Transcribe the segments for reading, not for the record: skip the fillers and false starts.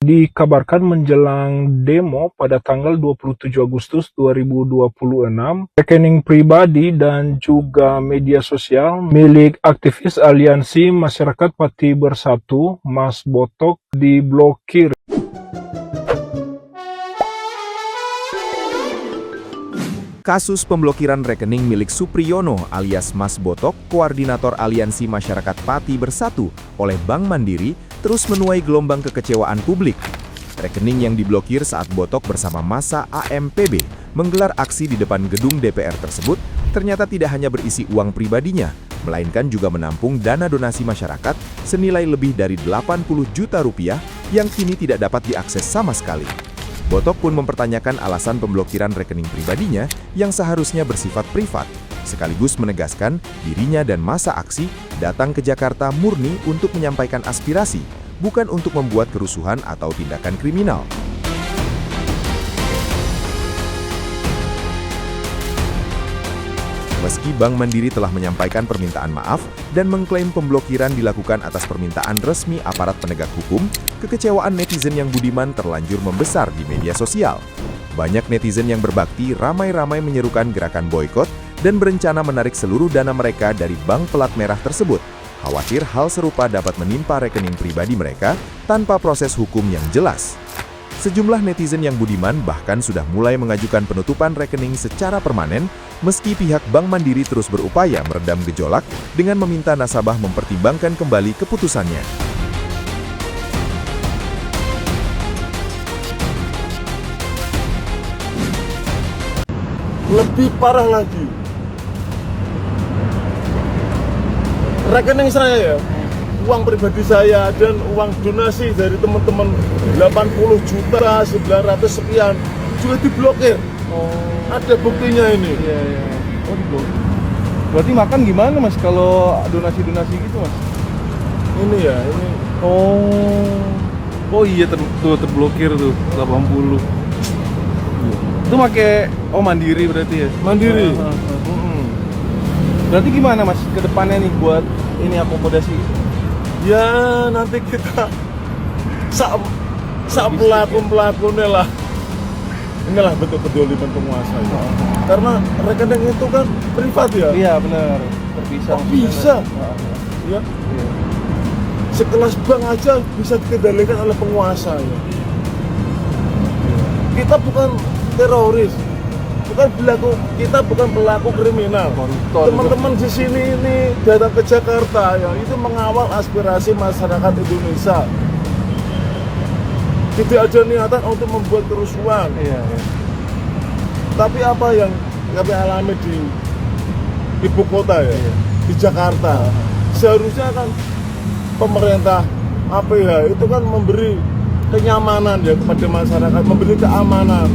dikabarkan menjelang demo pada tanggal 27 Agustus 2026, rekening pribadi dan juga media sosial milik aktivis Aliansi Masyarakat Pati Bersatu, Mas Botok, diblokir. Kasus pemblokiran rekening milik Supriyono alias Mas Botok, koordinator Aliansi Masyarakat Pati Bersatu oleh Bank Mandiri, terus menuai gelombang kekecewaan publik. Rekening yang diblokir saat Botok bersama massa AMPB menggelar aksi di depan gedung DPR tersebut ternyata tidak hanya berisi uang pribadinya, melainkan juga menampung dana donasi masyarakat senilai lebih dari 80 juta rupiah yang kini tidak dapat diakses sama sekali. Botok pun mempertanyakan alasan pemblokiran rekening pribadinya yang seharusnya bersifat privat, sekaligus menegaskan dirinya dan massa aksi datang ke Jakarta murni untuk menyampaikan aspirasi, bukan untuk membuat kerusuhan atau tindakan kriminal. Meski Bank Mandiri telah menyampaikan permintaan maaf dan mengklaim pemblokiran dilakukan atas permintaan resmi aparat penegak hukum, kekecewaan netizen yang budiman terlanjur membesar di media sosial. Banyak netizen yang berbakti ramai-ramai menyerukan gerakan boikot dan berencana menarik seluruh dana mereka dari bank pelat merah tersebut. Khawatir hal serupa dapat menimpa rekening pribadi mereka tanpa proses hukum yang jelas. Sejumlah netizen yang budiman bahkan sudah mulai mengajukan penutupan rekening secara permanen, meski pihak Bank Mandiri terus berupaya meredam gejolak dengan meminta nasabah mempertimbangkan kembali keputusannya. Lebih parah lagi, rekening saya ya, uang pribadi saya dan uang donasi dari teman-teman 80 juta 900 sekian juga diblokir. Ada buktinya ini. Iya. Oh, diblokir. Berarti makan gimana Mas kalau donasi-donasi gitu Mas? Ini ya, ini. Oh iya terblokir tuh 80. Itu pakai Mandiri berarti ya? Mandiri. Berarti gimana Mas ke depannya nih buat ini akomodasi? Ya nanti kita sak pelaku-pelakunya lah. Inilah bentuk kedoliman penguasa ya. Karena rekening itu kan privat ya. Iya benar. Terpisah. Bisa. Ya. Sekelas bank aja bisa dikendalikan oleh penguasa ya. Kita bukan teroris. Kita bukan pelaku kriminal. Teman-teman di sini ini datang ke Jakarta ya, itu mengawal aspirasi masyarakat Indonesia. Tidak ada niatan untuk membuat kerusuhan. Iya. Tapi apa yang kami alami di ibu kota ya, di Jakarta, seharusnya kan pemerintah APH itu kan memberi kenyamanan ya kepada masyarakat, memberi keamanan.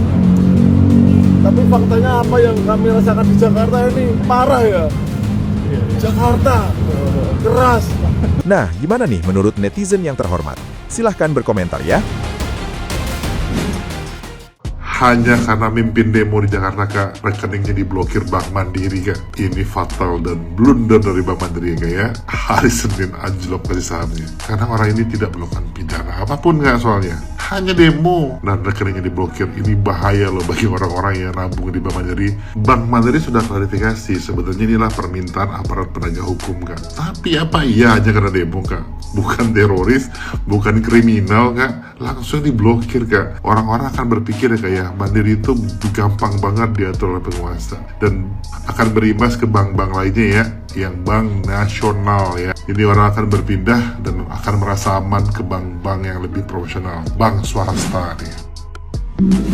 Tapi faktanya apa yang kami rasakan di Jakarta ini parah ya. Jakarta keras. Nah, gimana nih menurut netizen yang terhormat? Silahkan berkomentar ya. Hanya karena mimpin demo di Jakarta Kak, rekeningnya diblokir Bank Mandiri Kak. Ini fatal dan blunder dari Bank Mandiri Kak ya. Hari Senin anjlok kasih sahamnya. Karena orang ini tidak melakukan pidana apapun Kak soalnya. Hanya demo dan rekeningnya diblokir. Ini bahaya loh bagi orang-orang yang nabung di Bank Mandiri. Bank Mandiri sudah klarifikasi sebenarnya inilah permintaan aparat penegak hukum Kak. Tapi apa iya hanya karena demo Kak? Bukan teroris, bukan kriminal Kak. Langsung diblokir Kak. Orang-orang akan berpikir ya Kak ya, Mandiri itu gampang banget diatur oleh penguasa dan akan berimbas ke bank-bank lainnya ya, yang bank nasional ya. Ini orang akan berpindah dan akan merasa aman ke bank-bank yang lebih profesional, bank swasta nih.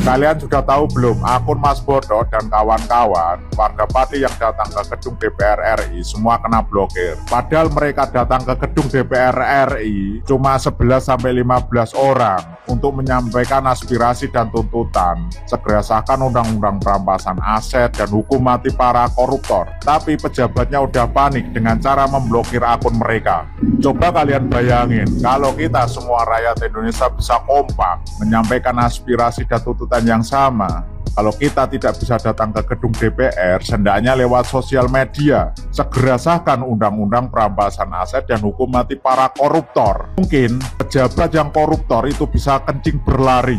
Kalian sudah tahu belum, akun Mas Botok dan kawan-kawan warga Pati yang datang ke gedung DPR RI semua kena blokir. Padahal mereka datang ke gedung DPR RI cuma 11-15 orang untuk menyampaikan aspirasi dan tuntutan. Segera sahkan undang-undang perampasan aset dan hukum mati para koruptor. Tapi pejabatnya udah panik dengan cara memblokir akun mereka. Coba kalian bayangin, kalau kita semua rakyat Indonesia bisa kompak menyampaikan aspirasi dan tuntutan yang sama, Kalau kita tidak bisa datang ke gedung DPR, sendaknya lewat sosial media. Segera sahkan undang-undang perampasan aset dan hukum mati para koruptor. Mungkin pejabat yang koruptor itu bisa kencing berlari.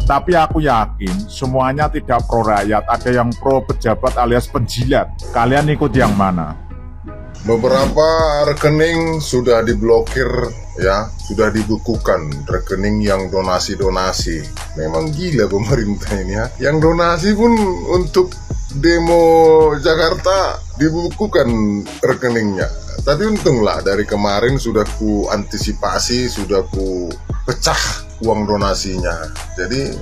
Tapi aku yakin semuanya tidak pro rakyat, ada yang pro pejabat alias penjilat. Kalian ikut yang mana? Beberapa rekening sudah diblokir ya, sudah dibekukan rekening yang donasi-donasi. Memang gila pemerintah ini ya. Yang donasi pun untuk demo Jakarta dibekukan rekeningnya. Tapi untunglah dari kemarin sudah ku antisipasi, sudah ku pecah uang donasinya. Jadi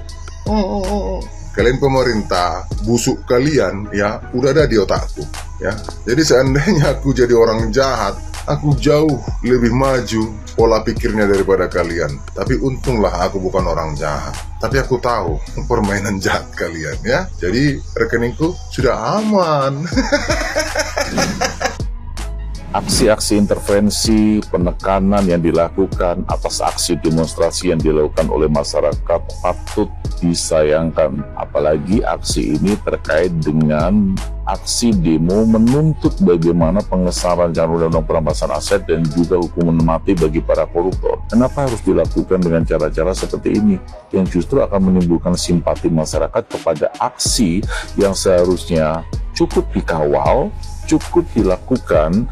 kalian pemerintah, busuk kalian ya udah ada di otakku ya. Jadi seandainya aku jadi orang jahat, aku jauh lebih maju pola pikirnya daripada kalian. Tapi untunglah aku bukan orang jahat, tapi aku tahu permainan jahat kalian ya. Jadi rekeningku sudah aman. Aksi-aksi intervensi, penekanan yang dilakukan atas aksi demonstrasi yang dilakukan oleh masyarakat patut disayangkan. Apalagi aksi ini terkait dengan aksi demo menuntut bagaimana pengesahan undang-undang perampasan aset dan juga hukuman mati bagi para koruptor. Kenapa harus dilakukan dengan cara-cara seperti ini yang justru akan menimbulkan simpati masyarakat kepada aksi yang seharusnya cukup dikawal, cukup dilakukan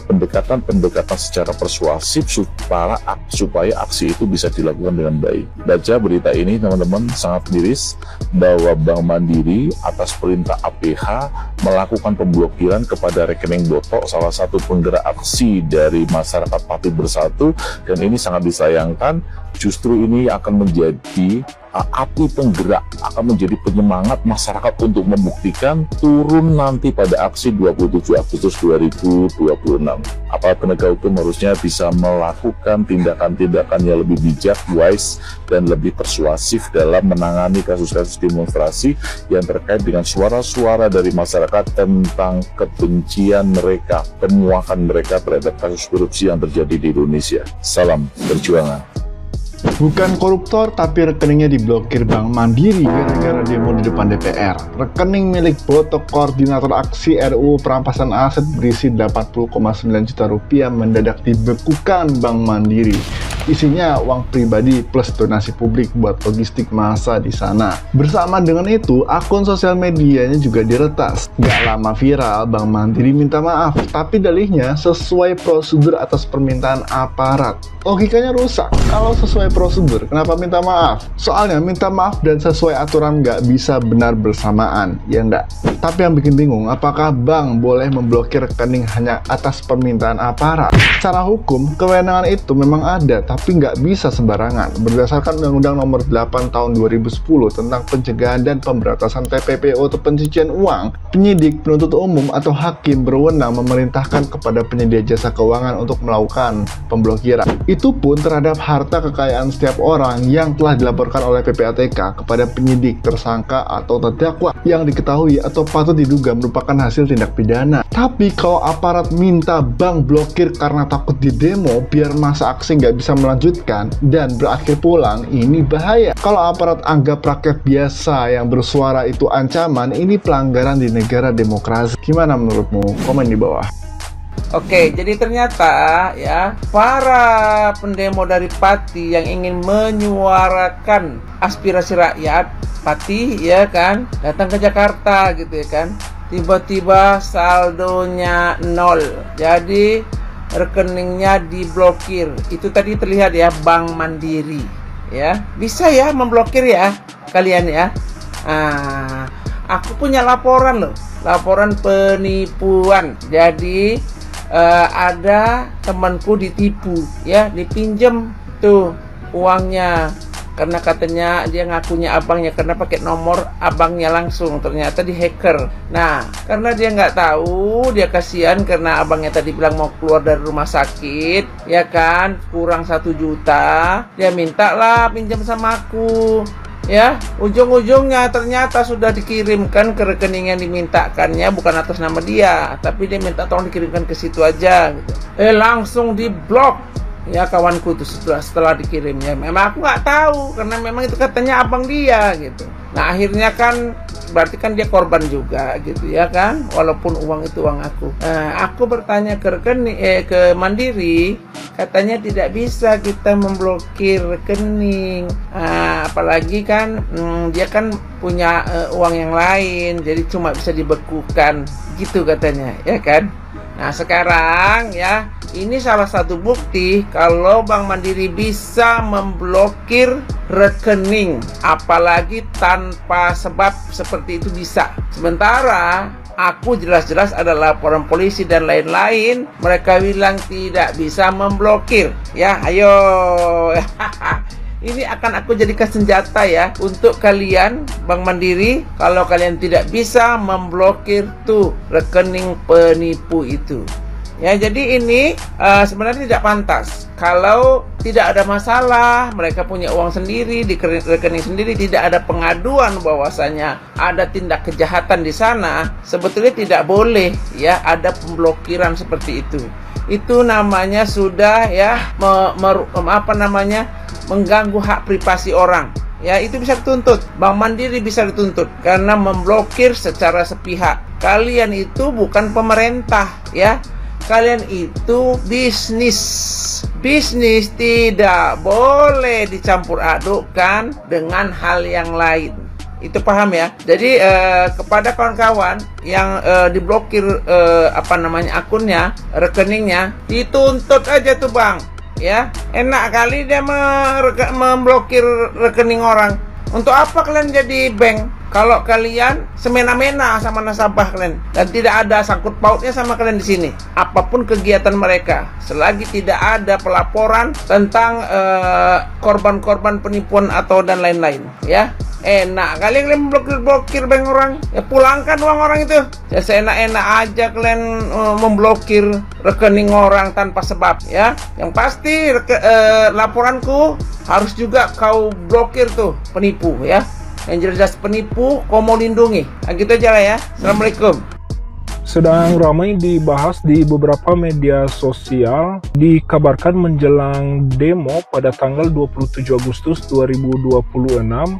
pendekatan-pendekatan secara persuasif supaya aksi itu bisa dilakukan dengan baik. Baca berita ini teman-teman, sangat miris bahwa Bank Mandiri atas perintah APH melakukan pemblokiran kepada rekening Botok, salah satu penggerak aksi dari masyarakat Pati Bersatu, dan ini sangat disayangkan. Justru ini akan menjadi api penggerak, akan menjadi penyemangat masyarakat untuk membuktikan turun nanti pada aksi 27 Agustus 2026. Aparat penegak hukum harusnya bisa melakukan tindakan-tindakan yang lebih bijak, wise, dan lebih persuasif dalam menangani kasus-kasus demonstrasi yang terkait dengan suara-suara dari masyarakat tentang kebencian mereka, pemuakan mereka terhadap kasus korupsi yang terjadi di Indonesia. Salam perjuangan. Bukan koruptor, tapi rekeningnya diblokir Bank Mandiri gara-gara demo di depan DPR. Rekening milik Botok, koordinator aksi RUU perampasan aset berisi 80,9 juta rupiah mendadak dibekukan Bank Mandiri. Isinya uang pribadi plus donasi publik buat logistik massa di sana. Bersama dengan itu, akun sosial medianya juga diretas. Gak lama viral, Bank Mandiri minta maaf, tapi dalihnya sesuai prosedur atas permintaan aparat. Logikanya rusak. Kalau sesuai prosedur, kenapa minta maaf? Soalnya minta maaf dan sesuai aturan nggak bisa benar bersamaan, ya nggak? Tapi yang bikin bingung, apakah bank boleh memblokir rekening hanya atas permintaan aparat? Secara hukum, kewenangan itu memang ada, tapi nggak bisa sembarangan. Berdasarkan Undang-Undang Nomor 8 Tahun 2010 tentang pencegahan dan pemberantasan TPPO atau pencucian uang, penyidik, penuntut umum, atau hakim berwenang memerintahkan kepada penyedia jasa keuangan untuk melakukan pemblokiran. Itu pun terhadap harta kekayaan setiap orang yang telah dilaporkan oleh PPATK kepada penyidik, tersangka, atau terdakwa yang diketahui atau patut diduga merupakan hasil tindak pidana. Tapi kalau aparat minta bank blokir karena takut didemo biar masa aksi nggak bisa melanjutkan dan berakhir pulang, ini bahaya. Kalau aparat anggap rakyat biasa yang bersuara itu ancaman, ini pelanggaran di negara demokrasi. Gimana menurutmu? Komen di bawah. Oke, jadi ternyata ya para pendemo dari Pati yang ingin menyuarakan aspirasi rakyat Pati ya kan datang ke Jakarta gitu ya kan, tiba-tiba saldonya 0, jadi rekeningnya diblokir. Itu tadi terlihat ya, Bank Mandiri ya, bisa ya memblokir ya kalian ya. Aku punya laporan loh, laporan penipuan. Jadi ada temanku ditipu ya, dipinjem tuh uangnya karena katanya dia ngakunya abangnya, karena pakai nomor abangnya langsung, ternyata di hacker. Nah, karena dia nggak tahu, dia kasihan karena abangnya tadi bilang mau keluar dari rumah sakit ya kan, kurang 1 juta, dia minta lah pinjam sama aku ya. Ujung-ujungnya ternyata sudah dikirimkan ke rekening yang dimintakannya, bukan atas nama dia, tapi dia minta tolong dikirimkan ke situ aja gitu. Langsung diblok ya kawanku tuh setelah dikirimnya. Memang aku nggak tahu karena memang itu katanya abang dia gitu. Nah akhirnya kan berarti kan dia korban juga gitu ya kan, walaupun uang itu uang aku. Aku bertanya ke ke Mandiri, katanya tidak bisa kita memblokir rekening, apalagi kan dia kan punya uang yang lain, jadi cuma bisa dibekukan gitu katanya ya kan. Nah sekarang ya, ini salah satu bukti kalau Bank Mandiri bisa memblokir rekening, apalagi tanpa sebab seperti itu bisa. Sementara aku jelas-jelas ada laporan polisi dan lain-lain, mereka bilang tidak bisa memblokir. Ya, ayo. Ini akan aku jadikan senjata ya untuk kalian Bank Mandiri, kalau kalian tidak bisa memblokir tuh rekening penipu itu. Ya, jadi ini sebenarnya tidak pantas. Kalau tidak ada masalah, mereka punya uang sendiri di rekening sendiri, tidak ada pengaduan bahwasanya ada tindak kejahatan di sana, sebetulnya tidak boleh ya ada pemblokiran seperti itu. Itu namanya sudah ya mengganggu hak privasi orang. Ya, itu bisa dituntut. Bank Mandiri bisa dituntut karena memblokir secara sepihak. Kalian itu bukan pemerintah ya. Kalian itu bisnis. Bisnis tidak boleh dicampur adukkan dengan hal yang lain. Itu paham ya. Jadi kepada kawan-kawan yang diblokir akunnya, rekeningnya, dituntut aja tuh bang. Ya, enak kali dia memblokir rekening orang. Untuk apa kalian jadi bank kalau kalian semena-mena sama nasabah kalian dan tidak ada sangkut pautnya sama kalian di sini? Apapun kegiatan mereka, selagi tidak ada pelaporan tentang korban-korban penipuan atau dan lain-lain, ya. Enak kalian memblokir bank orang, ya pulangkan uang orang itu. Ya seenak-enak aja kalian memblokir rekening orang tanpa sebab ya. Yang pasti laporanku harus juga kau blokir tuh penipu ya. Yang jelas penipu kau mau lindungi. Nah, gitu aja lah ya. Assalamualaikum. Sedang ramai dibahas di beberapa media sosial, dikabarkan menjelang demo pada tanggal 27 Agustus 2026,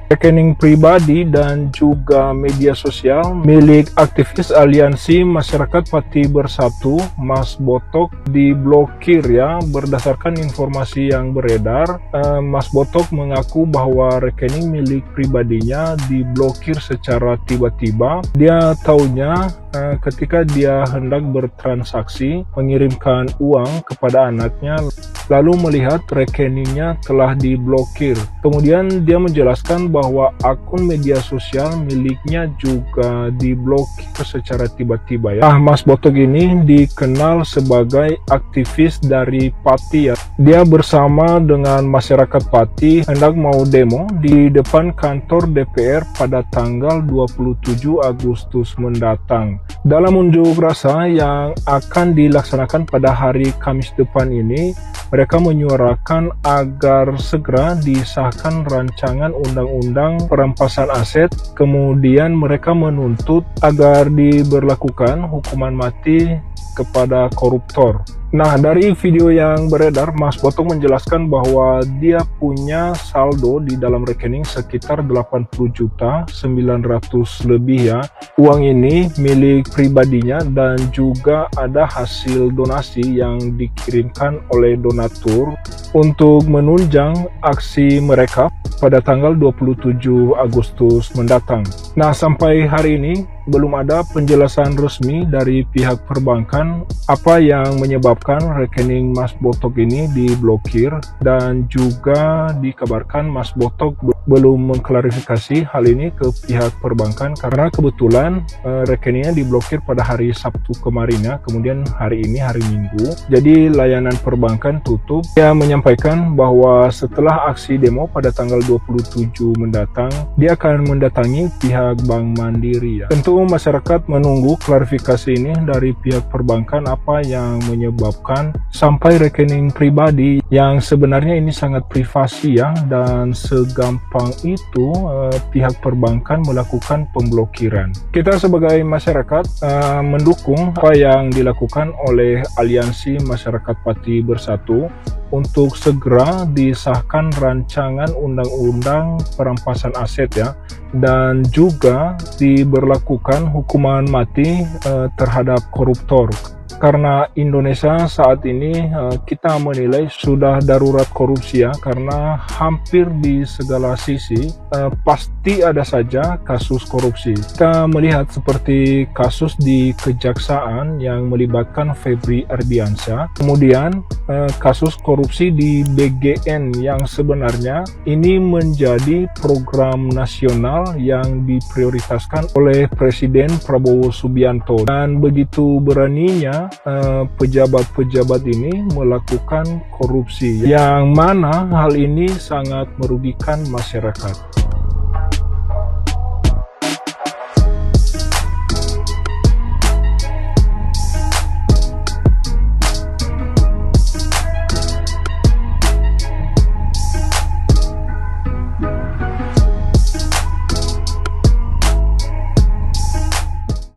rekening pribadi dan juga media sosial milik aktivis Aliansi Masyarakat Pati Bersatu, Mas Botok, diblokir ya. Berdasarkan informasi yang beredar, Mas Botok mengaku bahwa rekening milik pribadinya diblokir secara tiba-tiba. Dia taunya ketika dia hendak bertransaksi mengirimkan uang kepada anaknya, lalu melihat rekeningnya telah diblokir. Kemudian dia menjelaskan bahwa akun media sosial miliknya juga diblokir secara tiba-tiba ya. Mas Botok ini dikenal sebagai aktivis dari Pati ya. Dia bersama dengan masyarakat Pati hendak mau demo di depan kantor DPR pada tanggal 27 Agustus mendatang. Dalam unjuk rasa yang akan dilaksanakan pada hari Kamis depan ini, mereka menyuarakan agar segera disahkan rancangan undang-undang perampasan aset. Kemudian mereka menuntut agar diberlakukan hukuman mati kepada koruptor. Nah, dari video yang beredar, Mas Botok menjelaskan bahwa dia punya saldo di dalam rekening sekitar 80.900.000 lebih ya. Uang ini milik pribadinya dan juga ada hasil donasi yang dikirimkan oleh donatur untuk menunjang aksi mereka pada tanggal 27 Agustus mendatang. Nah, sampai hari ini belum ada penjelasan resmi dari pihak perbankan apa yang menyebabkan rekening Mas Botok ini diblokir, dan juga dikabarkan Mas Botok belum mengklarifikasi hal ini ke pihak perbankan karena kebetulan rekeningnya diblokir pada hari Sabtu kemarin ya, kemudian hari ini hari Minggu, jadi layanan perbankan tutup. Dia menyampaikan bahwa setelah aksi demo pada tanggal 27 mendatang, dia akan mendatangi pihak Bank Mandiri ya. Tentu masyarakat menunggu klarifikasi ini dari pihak perbankan apa yang menyebabkan sampai rekening pribadi yang sebenarnya ini sangat privasi ya, dan segampang itu pihak perbankan melakukan pemblokiran. Kita sebagai masyarakat mendukung apa yang dilakukan oleh Aliansi Masyarakat Pati Bersatu untuk segera disahkan rancangan undang-undang perampasan aset ya, dan juga diberlakukan hukuman mati terhadap koruptor. Karena Indonesia saat ini kita menilai sudah darurat korupsi ya, karena hampir di segala sisi pasti ada saja kasus korupsi. Kita melihat seperti kasus di Kejaksaan yang melibatkan Febri Ardiansyah, kemudian kasus korupsi di BGN yang sebenarnya ini menjadi program nasional yang diprioritaskan oleh Presiden Prabowo Subianto, dan begitu beraninya pejabat-pejabat ini melakukan korupsi, yang mana hal ini sangat merugikan masyarakat.